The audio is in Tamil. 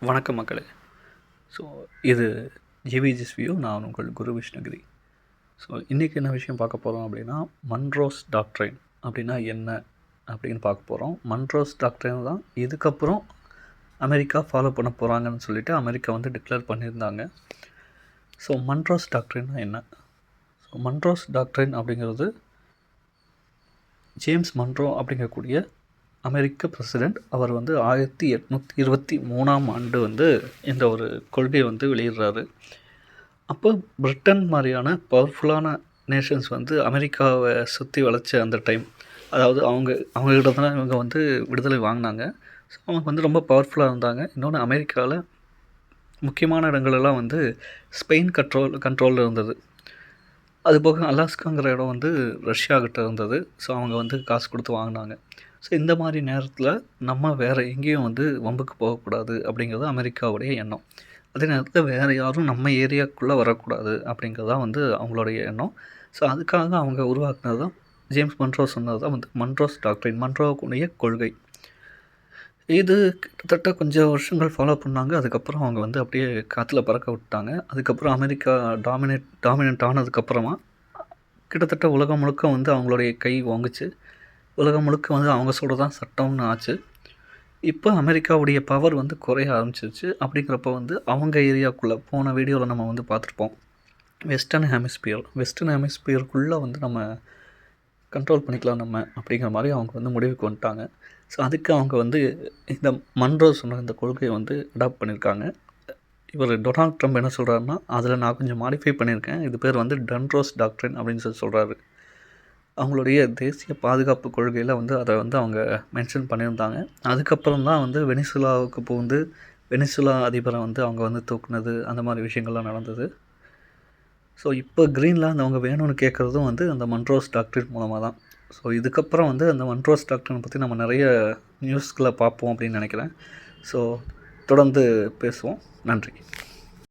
வணக்கம் மக்களே. ஸோ இது ஜிவிஜிஸ் வியூ. நான் உங்கள் குரு விஷ்ணுகிரி. ஸோ இன்றைக்கி என்ன விஷயம் பார்க்க போகிறோம் அப்படின்னா, மன்ரோஸ் டாக்ட்ரைன் அப்படின்னா என்ன அப்படின்னு பார்க்க போகிறோம். மன்ரோஸ் டாக்ட்ரைன் தான் இதுக்கப்புறம் அமெரிக்கா ஃபாலோ பண்ண போகிறாங்கன்னு சொல்லிட்டு அமெரிக்கா வந்து டிக்ளேர் பண்ணியிருந்தாங்க. ஸோ மன்ரோஸ் டாக்ட்ரைன்னா என்ன? ஸோ மன்ரோஸ் டாக்ட்ரைன் அப்படிங்கிறது ஜேம்ஸ் மன்ரோ அப்படிங்கக்கூடிய அமெரிக்க பிரசிடெண்ட் அவர் வந்து 1823 வந்து இந்த ஒரு கொள்கையை வந்து வெளியிடுறாரு. அப்போ பிரிட்டன் மாதிரியான பவர்ஃபுல்லான நேஷன்ஸ் வந்து அமெரிக்காவை சுற்றி வளைச்ச அந்த டைம், அதாவது அவங்ககிட்ட தான் இவங்க வந்து விடுதலை வாங்கினாங்க. ஸோ அவங்க வந்து ரொம்ப பவர்ஃபுல்லாக இருந்தாங்க. இன்னொன்று, அமெரிக்காவில் முக்கியமான இடங்களெல்லாம் வந்து ஸ்பெயின் கண்ட்ரோலில் இருந்தது. அதுபோக அலாஸ்காங்கிற இடம் வந்து ரஷ்யாக்கிட்ட இருந்தது. ஸோ அவங்க வந்து காசு கொடுத்து வாங்கினாங்க. ஸோ இந்த மாதிரி நேரத்தில் நம்ம வேறு எங்கேயும் வந்து வம்புக்கு போகக்கூடாது அப்படிங்கிறது அமெரிக்காவுடைய எண்ணம். அதே நேரத்தில் வேறு யாரும் நம்ம ஏரியாவுக்குள்ளே வரக்கூடாது அப்படிங்கிறது தான் வந்து அவங்களுடைய எண்ணம். ஸோ அதுக்காக அவங்க உருவாக்குனது தான் ஜேம்ஸ் மன்ரோ சொன்னது தான் வந்து மன்ரோஸ் டாக்ட்ரைன், மன்ரோவுடைய கொள்கை. இது கிட்டத்தட்ட கொஞ்சம் வருஷங்கள் ஃபாலோ பண்ணாங்க. அதுக்கப்புறம் அவங்க வந்து அப்படியே காற்றுல பறக்க விட்டாங்க. அதுக்கப்புறம் அமெரிக்கா டாமினேட் ஆனதுக்கப்புறமா கிட்டத்தட்ட உலகம் முழுக்க வந்து அவங்களுடைய கை ஓங்குச்சு. உலகம் முழுக்க வந்து அவங்க சொல்கிறது தான் சட்டம்னு ஆச்சு. இப்போ அமெரிக்காவுடைய பவர் வந்து குறைய ஆரம்பிச்சிருச்சு. அப்படிங்கிறப்ப வந்து அவங்க ஏரியாவுக்குள்ளே போன வீடியோவில் நம்ம வந்து பார்த்துருப்போம், வெஸ்டர்ன் ஹெமிஸ்பியருக்குள்ளே வந்து நம்ம கண்ட்ரோல் பண்ணிக்கலாம் நம்ம அப்படிங்கிற மாதிரி அவங்க வந்து முடிவுக்கு வந்துட்டாங்க. ஸோ அதுக்கு அவங்க வந்து இந்த மன்ரோ சொன்ன இந்த கொள்கையை வந்து அடாப்ட் பண்ணியிருக்காங்க. இவர் டொனால்ட் ட்ரம்ப் என்ன சொல்கிறாருன்னா, அதில் நான் கொஞ்சம் மாடிஃபை பண்ணியிருக்கேன், இது பேர் வந்து டன்ரோஸ் டாக்ட்ரின் அப்படின்னு சொல்கிறாரு. அவங்களுடைய தேசிய பாதுகாப்பு கொள்கையில் வந்து அதை வந்து அவங்க மென்ஷன் பண்ணியிருந்தாங்க. அதுக்கப்புறம் தான் வந்து வெனிசுலாவுக்கு வந்து வெனிசுலா அதிபரை வந்து அவங்க வந்து தூக்குனது, அந்த மாதிரி விஷயங்கள்லாம் நடந்தது. ஸோ இப்போ கிரீன்லாந்து அவங்க வேணும்னு கேட்குறதும் வந்து அந்த மன்ரோஸ் டாக்ட்ரின் மூலமாக தான். ஸோ இதுக்கப்புறம் வந்து அந்த மன்ரோஸ் டாக்ட்ரினை பற்றி நம்ம நிறைய நியூஸ்களை பார்ப்போம் அப்படின்னு நினைக்கிறேன். ஸோ தொடர்ந்து பேசுவோம். நன்றி.